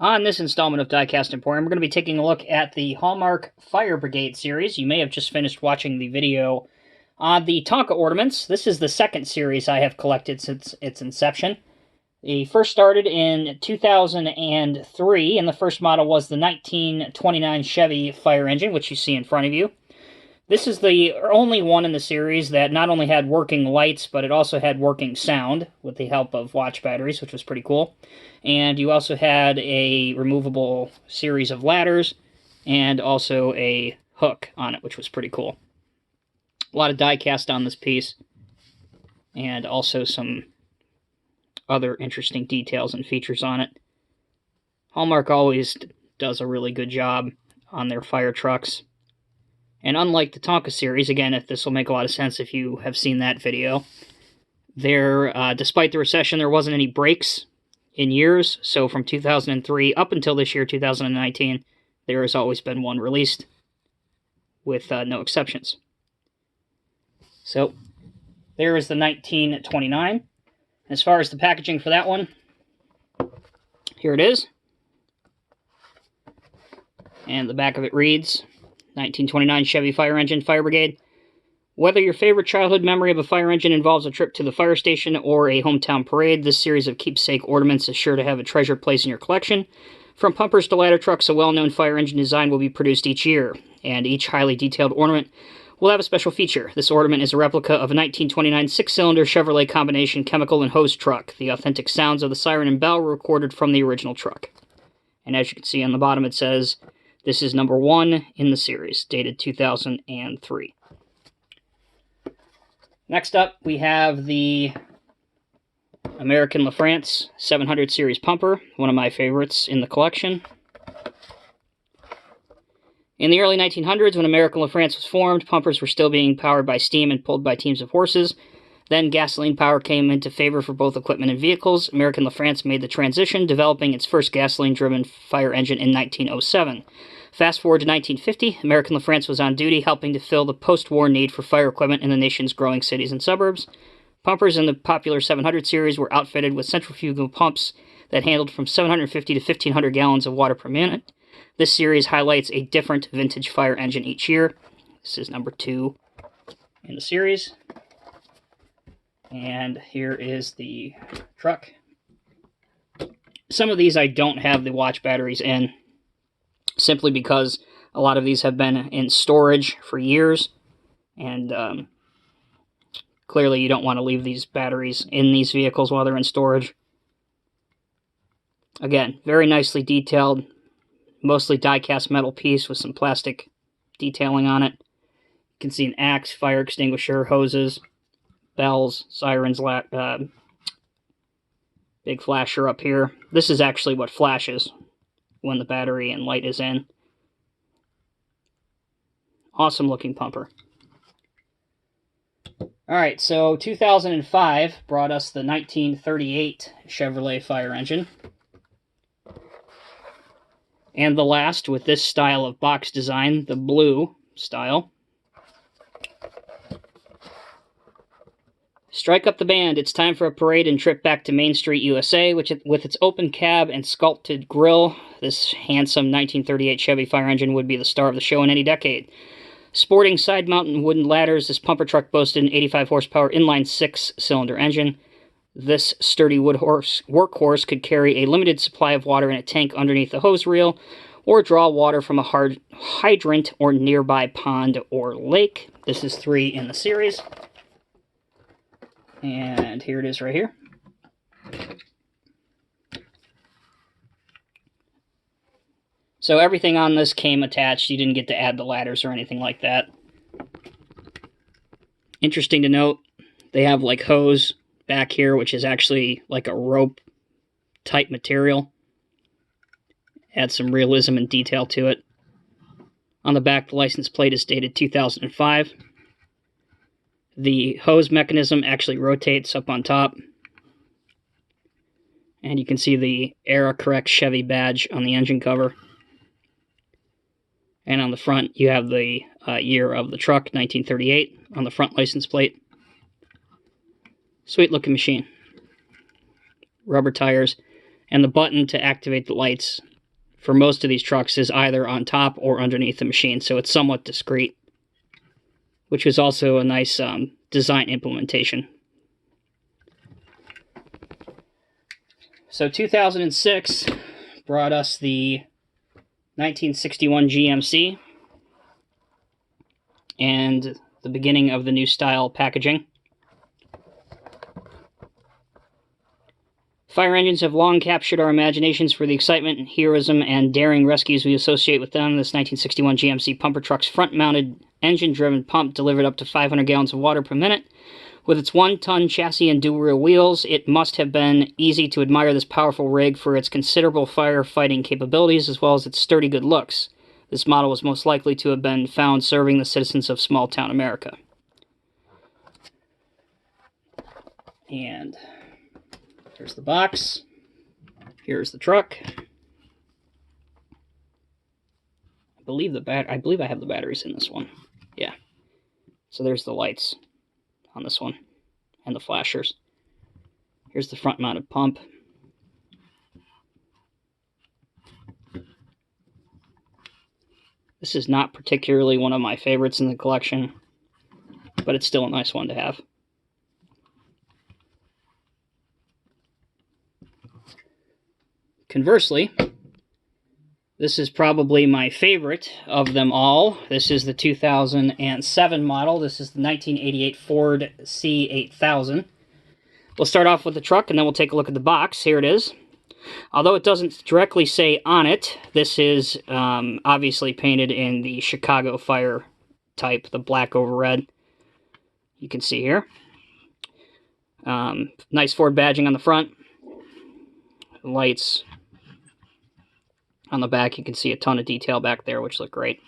On this installment of Diecast Emporium, we're going to be taking a look at the Hallmark Fire Brigade series. You may have just finished watching the video on the Tonka ornaments. This is the second series I have collected since its inception. The first started in 2003, and the first model was the 1929 Chevy fire engine, which you see in front of you. This is the only one in the series that not only had working lights, but it also had working sound with the help of watch batteries, which was pretty cool. And you also had a removable series of ladders and also a hook on it, which was pretty cool. A lot of die cast on this piece, and also some other interesting details and features on it. Hallmark always does a really good job on their fire trucks. And unlike the Tonka series, again, if this will make a lot of sense if you have seen that video, despite the recession, there wasn't any breaks in years. So from 2003 up until this year, 2019, there has always been one released with no exceptions. So there is the 1929. As far as the packaging for that one, here it is. And the back of it reads, 1929 Chevy Fire Engine, Fire Brigade. Whether your favorite childhood memory of a fire engine involves a trip to the fire station or a hometown parade, this series of keepsake ornaments is sure to have a treasured place in your collection. From pumpers to ladder trucks, a well-known fire engine design will be produced each year, and each highly detailed ornament will have a special feature. This ornament is a replica of a 1929 six-cylinder Chevrolet combination chemical and hose truck. The authentic sounds of the siren and bell were recorded from the original truck. And as you can see on the bottom, it says, this is number 1 in the series, dated 2003. Next up, we have the American LaFrance 700 series pumper, one of my favorites in the collection. In the early 1900s, when American LaFrance was formed, pumpers were still being powered by steam and pulled by teams of horses. Then gasoline power came into favor for both equipment and vehicles. American LaFrance made the transition, developing its first gasoline-driven fire engine in 1907. Fast forward to 1950, American LaFrance was on duty helping to fill the post-war need for fire equipment in the nation's growing cities and suburbs. Pumpers in the popular 700 series were outfitted with centrifugal pumps that handled from 750 to 1,500 gallons of water per minute. This series highlights a different vintage fire engine each year. This is number 2 in the series. And here is the truck. Some of these I don't have the watch batteries in, simply because a lot of these have been in storage for years, and clearly you don't want to leave these batteries in these vehicles while they're in storage. Again, very nicely detailed, mostly die-cast metal piece with some plastic detailing on it. You can see an axe, fire extinguisher, hoses, bells, sirens, big flasher up here. This is actually what flashes when the battery and light is in. Awesome looking pumper. Alright, so 2005 brought us the 1938 Chevrolet fire engine. And the last with this style of box design, the blue style. Strike up the band. It's time for a parade and trip back to Main Street, USA, with its open cab and sculpted grille. This handsome 1938 Chevy fire engine would be the star of the show in any decade. Sporting side-mounted wooden ladders, this pumper truck boasted an 85-horsepower inline 6-cylinder engine. This sturdy workhorse could carry a limited supply of water in a tank underneath the hose reel, or draw water from a hydrant or nearby pond or lake. This is 3 in the series. And here it is right here. So everything on this came attached. You didn't get to add the ladders or anything like that. Interesting to note, they have like hose back here, which is actually like a rope type material. Adds some realism and detail to it. On the back, the license plate is dated 2005. The hose mechanism actually rotates up on top. And you can see the Era Correct Chevy badge on the engine cover. And on the front, you have the year of the truck, 1938, on the front license plate. Sweet looking machine. Rubber tires, and the button to activate the lights for most of these trucks is either on top or underneath the machine, so it's somewhat discreet, which was also a nice design implementation. So 2006 brought us the 1961 GMC and the beginning of the new style packaging. Fire engines have long captured our imaginations for the excitement, heroism, and daring rescues we associate with them. This 1961 GMC pumper truck's front-mounted, engine-driven pump delivered up to 500 gallons of water per minute. With its 1-ton chassis and dual-rear wheels, it must have been easy to admire this powerful rig for its considerable firefighting capabilities as well as its sturdy good looks. This model was most likely to have been found serving the citizens of small-town America. And here's the box. Here's the truck. I believe I have the batteries in this one. Yeah. So there's the lights on this one and the flashers. Here's the front-mounted pump. This is not particularly one of my favorites in the collection, but it's still a nice one to have. Conversely, this is probably my favorite of them all. This is the 2007 model. This is the 1988 Ford C8000. We'll start off with the truck, and then we'll take a look at the box. Here it is. Although it doesn't directly say on it, this is obviously painted in the Chicago Fire type, the black over red. You can see here. Nice Ford badging on the front. Lights on the back. You can see a ton of detail back there, which look great.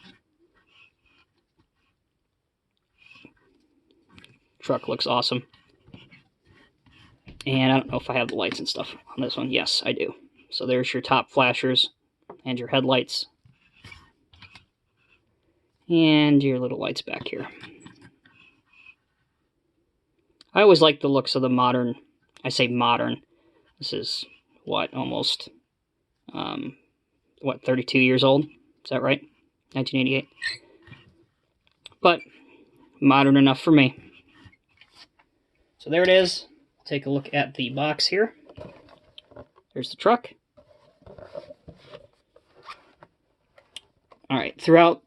Truck looks awesome. And I don't know if I have the lights and stuff on this one. Yes, I do. So there's your top flashers and your headlights. And your little lights back here. I always like the looks of the modern, I say modern. This is, what, almost, 32 years old? Is that right? 1988. But modern enough for me. So there it is. Take a look at the box here. There's the truck. All right, throughout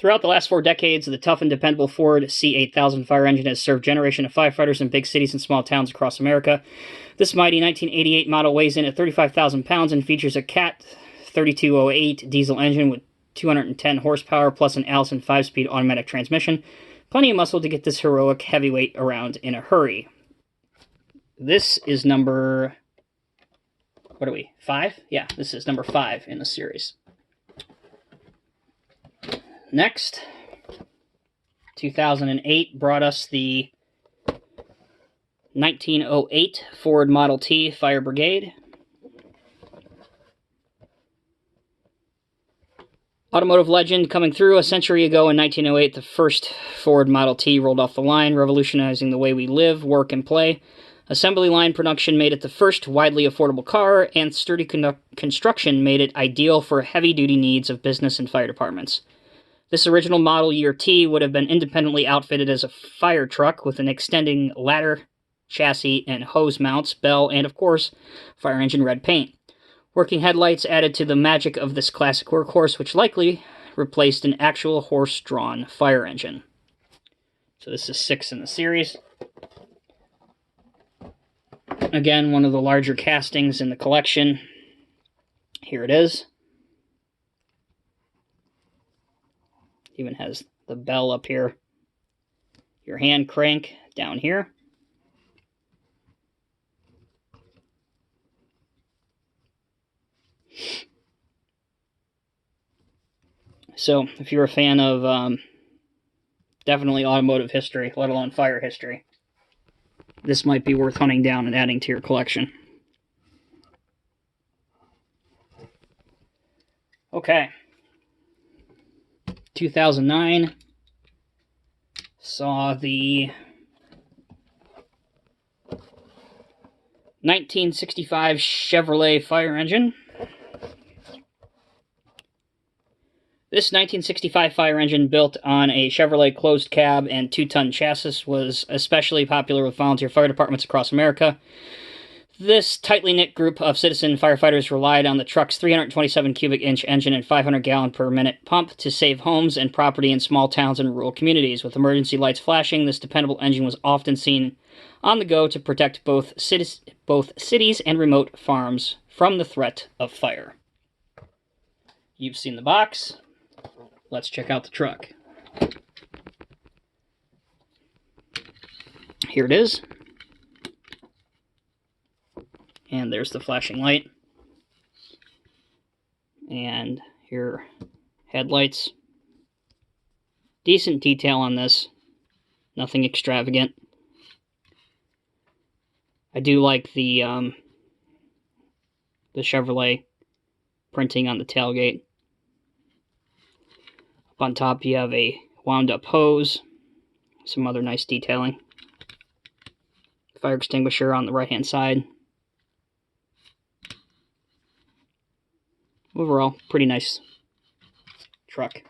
the last 4 decades, the tough and dependable Ford C8000 fire engine has served generations of firefighters in big cities and small towns across America. This mighty 1988 model weighs in at 35,000 pounds and features a Cat 3208 diesel engine with 210 horsepower plus an Allison 5-speed automatic transmission. Plenty of muscle to get this heroic heavyweight around in a hurry. This is number, what are we, 5? Yeah, this is number 5 in the series. Next, 2008 brought us the 1908 Ford Model T Fire Brigade. Automotive legend coming through. A century ago in 1908, the first Ford Model T rolled off the line, revolutionizing the way we live, work, and play. Assembly line production made it the first widely affordable car, and sturdy construction made it ideal for heavy-duty needs of business and fire departments. This original model year T would have been independently outfitted as a fire truck with an extending ladder, chassis, and hose mounts, bell, and, of course, fire engine red paint. Working headlights added to the magic of this classic workhorse, which likely replaced an actual horse-drawn fire engine. So this is 6 in the series. Again, one of the larger castings in the collection. Here it is. Even has the bell up here. Your hand crank down here. So, if you're a fan of definitely automotive history, let alone fire history, this might be worth hunting down and adding to your collection. Okay. 2009 saw the 1965 Chevrolet fire engine. This 1965 fire engine, built on a Chevrolet closed cab and 2-ton chassis, was especially popular with volunteer fire departments across America. This tightly knit group of citizen firefighters relied on the truck's 327 cubic inch engine and 500 gallon per minute pump to save homes and property in small towns and rural communities. With emergency lights flashing, this dependable engine was often seen on the go to protect both cities and remote farms from the threat of fire. You've seen the box. Let's check out the truck. Here it is. And there's the flashing light. And your headlights. Decent detail on this. Nothing extravagant. I do like the Chevrolet printing on the tailgate. Up on top you have a wound-up hose. Some other nice detailing. Fire extinguisher on the right-hand side. Overall, pretty nice truck.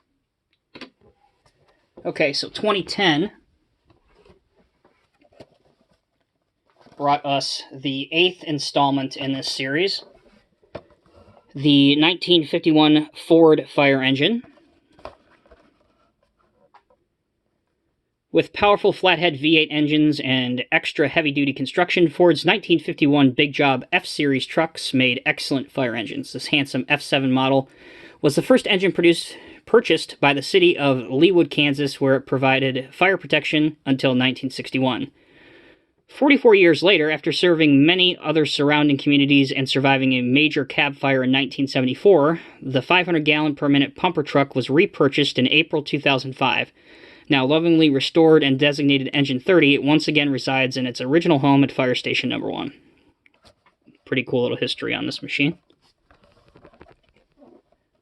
Okay, so 2010 brought us the 8th installment in this series. The 1951 Ford fire engine. With powerful flathead V8 engines and extra heavy-duty construction, Ford's 1951 Big Job F-Series trucks made excellent fire engines. This handsome F7 model was the first engine purchased by the city of Leawood, Kansas, where it provided fire protection until 1961. 44 years later, after serving many other surrounding communities and surviving a major cab fire in 1974, the 500-gallon per minute pumper truck was repurchased in April 2005. Now lovingly restored and designated Engine 30, it once again resides in its original home at Fire Station No. 1. Pretty cool little history on this machine.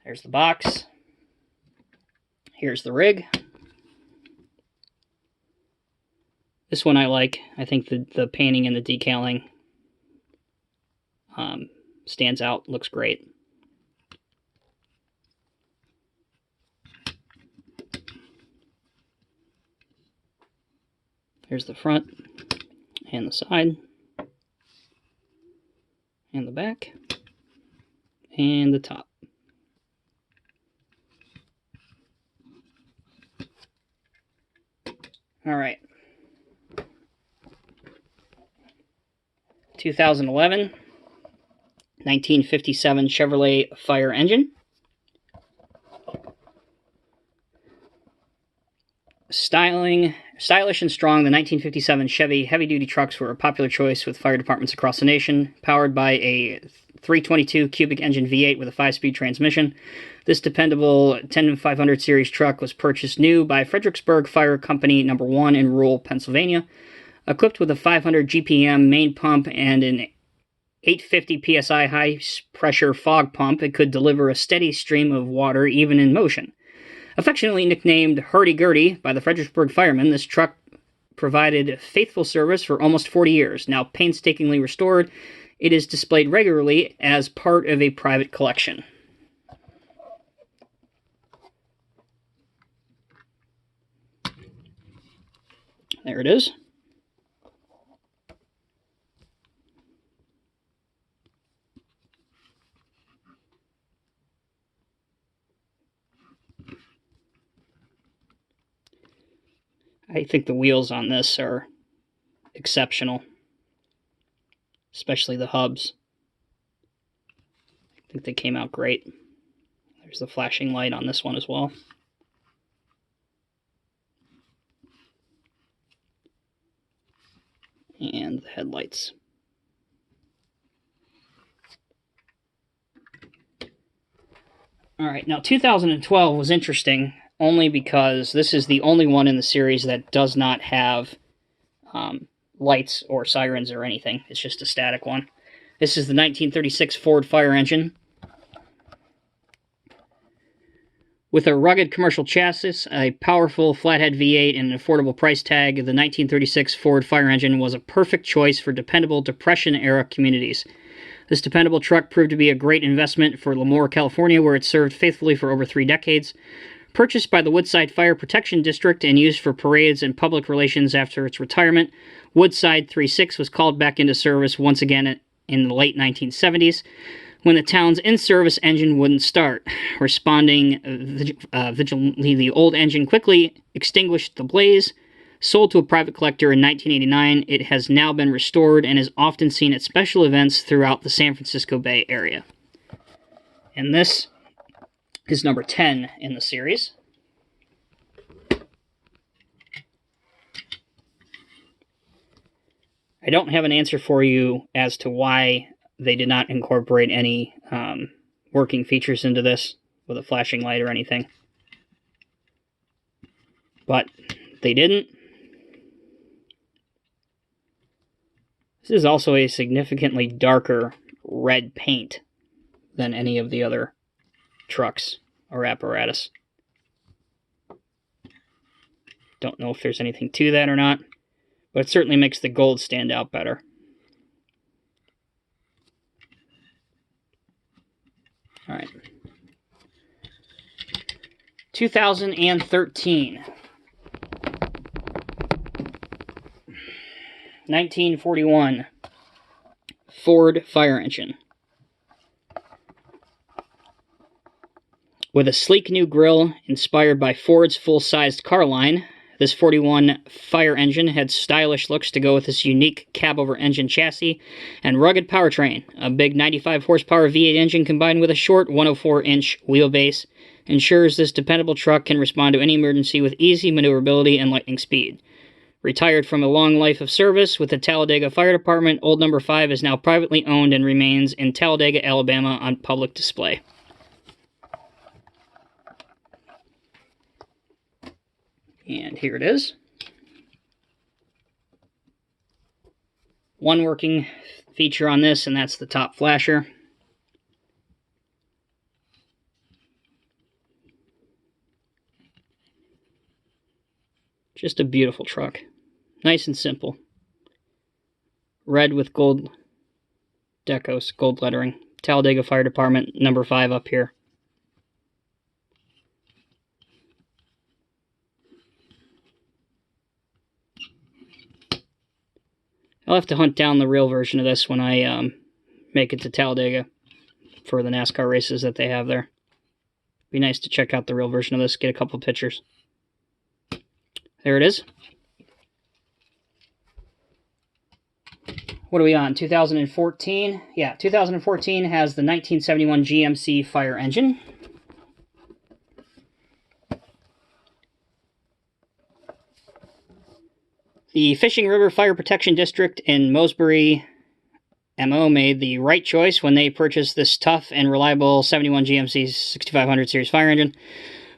There's the box. Here's the rig. This one I like. I think the painting and the decaling stands out, looks great. Here's the front, and the side, and the back, and the top. All right. 2011, 1957 Chevrolet fire engine. Stylish and strong, the 1957 Chevy heavy-duty trucks were a popular choice with fire departments across the nation. Powered by a 322 cubic engine V8 with a 5-speed transmission, this dependable 10500 series truck was purchased new by Fredericksburg Fire Company No. 1 in rural Pennsylvania. Equipped with a 500 GPM main pump and an 850 psi high-pressure fog pump, it could deliver a steady stream of water even in motion. Affectionately nicknamed Hurdy-Gurdy by the Fredericksburg firemen, this truck provided faithful service for almost 40 years. Now painstakingly restored, it is displayed regularly as part of a private collection. There it is. I think the wheels on this are exceptional, especially the hubs. I think they came out great. There's the flashing light on this one as well. And the headlights. Alright, now 2012 was interesting only because this is the only one in the series that does not have lights or sirens or anything. It's just a static one. This is the 1936 Ford fire engine. With a rugged commercial chassis, a powerful flathead V8, and an affordable price tag, the 1936 Ford fire engine was a perfect choice for dependable Depression-era communities. This dependable truck proved to be a great investment for Lemoore, California, where it served faithfully for over 3 decades. Purchased by the Woodside Fire Protection District and used for parades and public relations after its retirement, Woodside 36 was called back into service once again in the late 1970s when the town's in-service engine wouldn't start. Responding vigilantly, the old engine quickly extinguished the blaze. Sold to a private collector in 1989, it has now been restored and is often seen at special events throughout the San Francisco Bay Area. And this is number 10 in the series. I don't have an answer for you as to why they did not incorporate any working features into this with a flashing light or anything. But they didn't. This is also a significantly darker red paint than any of the other trucks or apparatus. Don't know if there's anything to that or not, but it certainly makes the gold stand out better. All right. 2013. 1941. Ford fire engine. With a sleek new grille inspired by Ford's full-sized car line, this 41 fire engine had stylish looks to go with this unique cab-over-engine chassis and rugged powertrain. A big 95-horsepower V8 engine combined with a short 104-inch wheelbase ensures this dependable truck can respond to any emergency with easy maneuverability and lightning speed. Retired from a long life of service with the Talladega Fire Department, Old Number 5 is now privately owned and remains in Talladega, Alabama on public display. And here it is. One working feature on this, and that's the top flasher. Just a beautiful truck. Nice and simple. Red with gold decos, gold lettering. Talladega Fire Department, number 5 up here. I'll have to hunt down the real version of this when I make it to Talladega for the NASCAR races that they have there. Be nice to check out the real version of this, get a couple pictures. There it is. What are we on? 2014? Yeah, 2014 has the 1971 GMC fire engine. The Fishing River Fire Protection District in Mosbury, MO made the right choice when they purchased this tough and reliable 71 GMC 6500 series fire engine.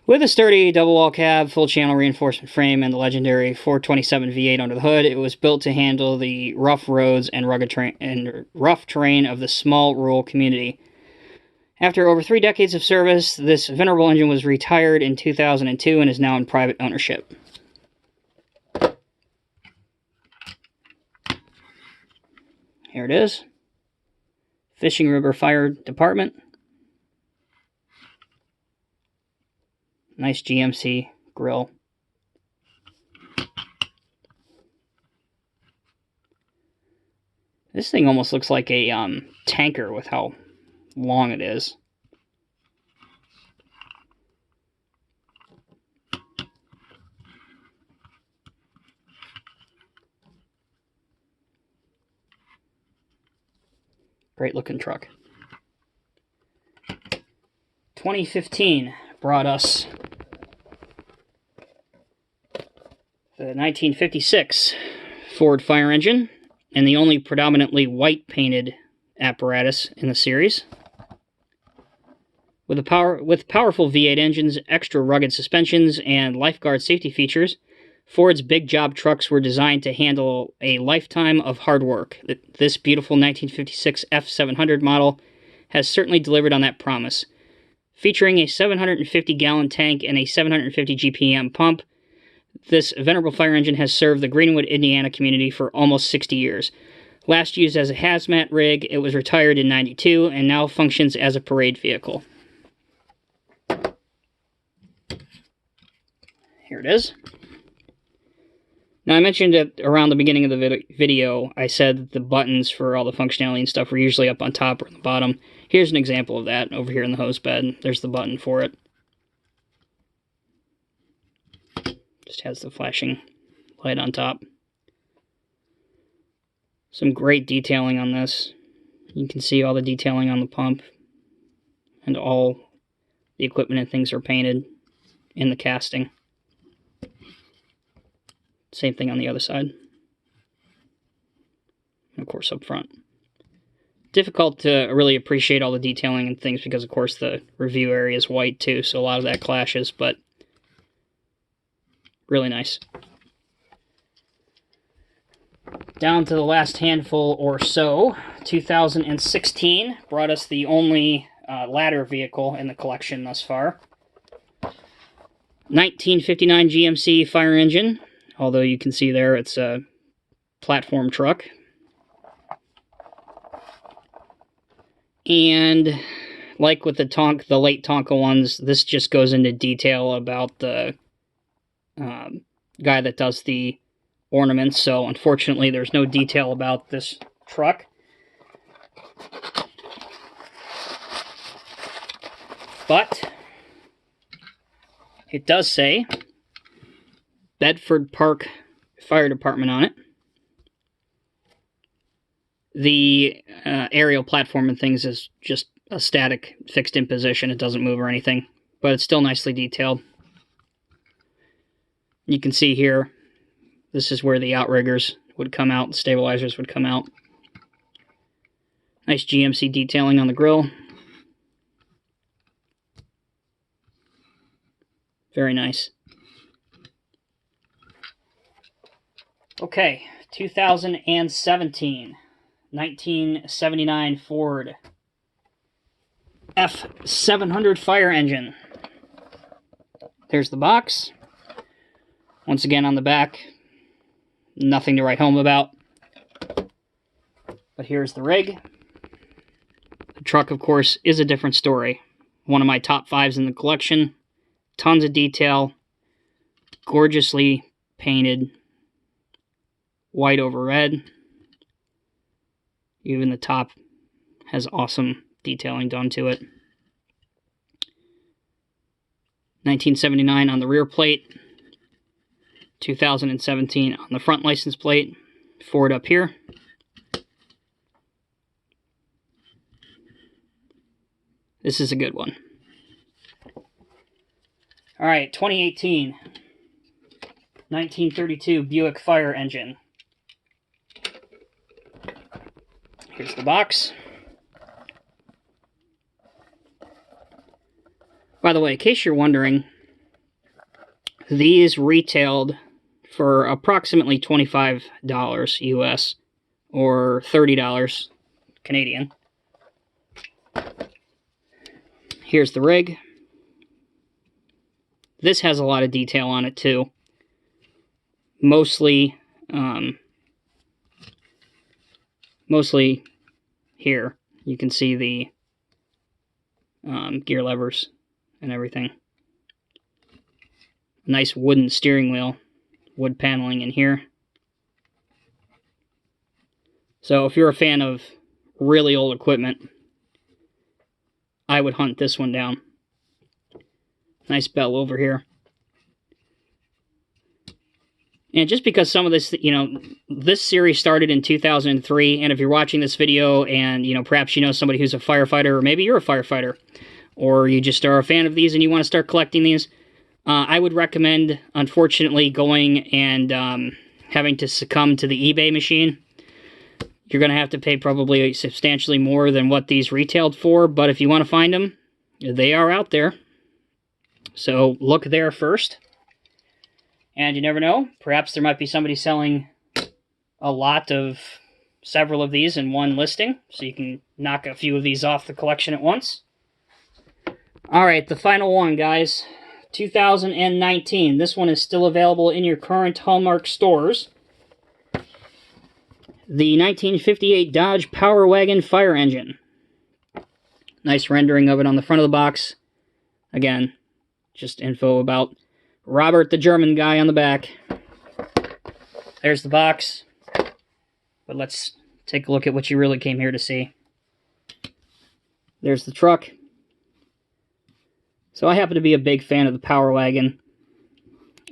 With a sturdy double-wall cab, full-channel reinforcement frame, and the legendary 427 V8 under the hood, it was built to handle the rough roads and rugged rough terrain of the small rural community. After over 3 decades of service, this venerable engine was retired in 2002 and is now in private ownership. Here it is. Fishing River Fire Department. Nice GMC grill. This thing almost looks like a tanker with how long it is. Great looking truck. 2015 brought us the 1956 Ford fire engine and the only predominantly white painted apparatus in the series. With powerful V8 engines, extra rugged suspensions, and lifeguard safety features, Ford's big job trucks were designed to handle a lifetime of hard work. This beautiful 1956 F700 model has certainly delivered on that promise. Featuring a 750-gallon tank and a 750 GPM pump, this venerable fire engine has served the Greenwood, Indiana community for almost 60 years. Last used as a hazmat rig, it was retired in '92 and now functions as a parade vehicle. Here it is. Now, I mentioned that around the beginning of the video, I said that the buttons for all the functionality and stuff were usually up on top or on the bottom. Here's an example of that over here in the hose bed. There's the button for it. Just has the flashing light on top. Some great detailing on this. You can see all the detailing on the pump. And all the equipment and things are painted in the casting. Same thing on the other side. And of course up front. Difficult to really appreciate all the detailing and things because of course the review area is white too, so a lot of that clashes, but really nice. Down to the last handful or so. 2016 brought us the only ladder vehicle in the collection thus far. 1959 GMC fire engine, although you can see there it's a platform truck. And like with the late Tonka ones, this just goes into detail about the guy that does the ornaments, so unfortunately there's no detail about this truck. But it does say Bedford Park Fire Department on it. The aerial platform and things is just a static, fixed in position. It doesn't move or anything, but it's still nicely detailed. You can see here, this is where the outriggers would come out, the stabilizers would come out. Nice GMC detailing on the grill. Very nice. Okay, 2017. 1979 Ford F700 fire engine. There's the box. Once again on the back, nothing to write home about. But here's the rig. The truck, of course, is a different story. One of my top 5s in the collection. Tons of detail. Gorgeously painted. White over red. Even the top has awesome detailing done to it. 1979 on the rear plate. 2017 on the front license plate. Ford up here. This is a good one. Alright, 2018. 1932 Buick fire engine. Here's the box. By the way, in case you're wondering, these retailed for approximately $25 US or $30 Canadian. Here's the rig. This has a lot of detail on it too. Mostly here, you can see the gear levers and everything. Nice wooden steering wheel, wood paneling in here. So if you're a fan of really old equipment, I would hunt this one down. Nice bell over here. And just because some of this, this series started in 2003, and if you're watching this video and, perhaps you know somebody who's a firefighter, or maybe you're a firefighter, or you just are a fan of these and you want to start collecting these, I would recommend, unfortunately, going and having to succumb to the eBay machine. You're going to have to pay probably substantially more than what these retailed for, but if you want to find them, they are out there. So look there first. And you never know, perhaps there might be somebody selling a lot of several of these in one listing, so you can knock a few of these off the collection at once. Alright, the final one, guys. 2019. This one is still available in your current Hallmark stores. the 1958 Dodge Power Wagon fire engine. Nice rendering of it on the front of the box. Again, just info about Robert the German guy on the back. There's the box. But let's take a look at what you really came here to see. There's the truck. So I happen to be a big fan of the Power Wagon,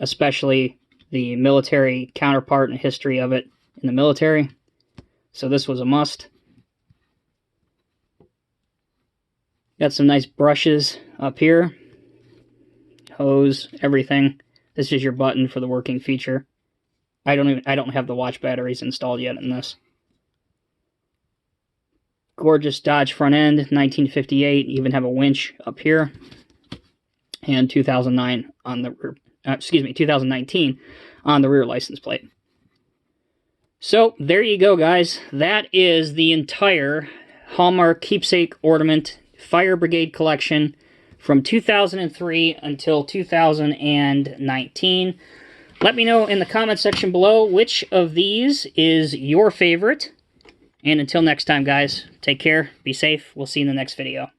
especially the military counterpart and history of it in the military. So this was a must. Got some nice brushes up here. Hose, everything. This is your button for the working feature. I don't have the watch batteries installed yet in this. Gorgeous Dodge front end, 1958. Even have a winch up here. And 2009 on the rear, 2019 on the rear license plate. So there you go, guys. That is the entire Hallmark Keepsake Ornament Fire Brigade collection from 2003 until 2019. Let me know in the comment section below which of these is your favorite. And until next time, guys, take care, be safe. We'll see you in the next video.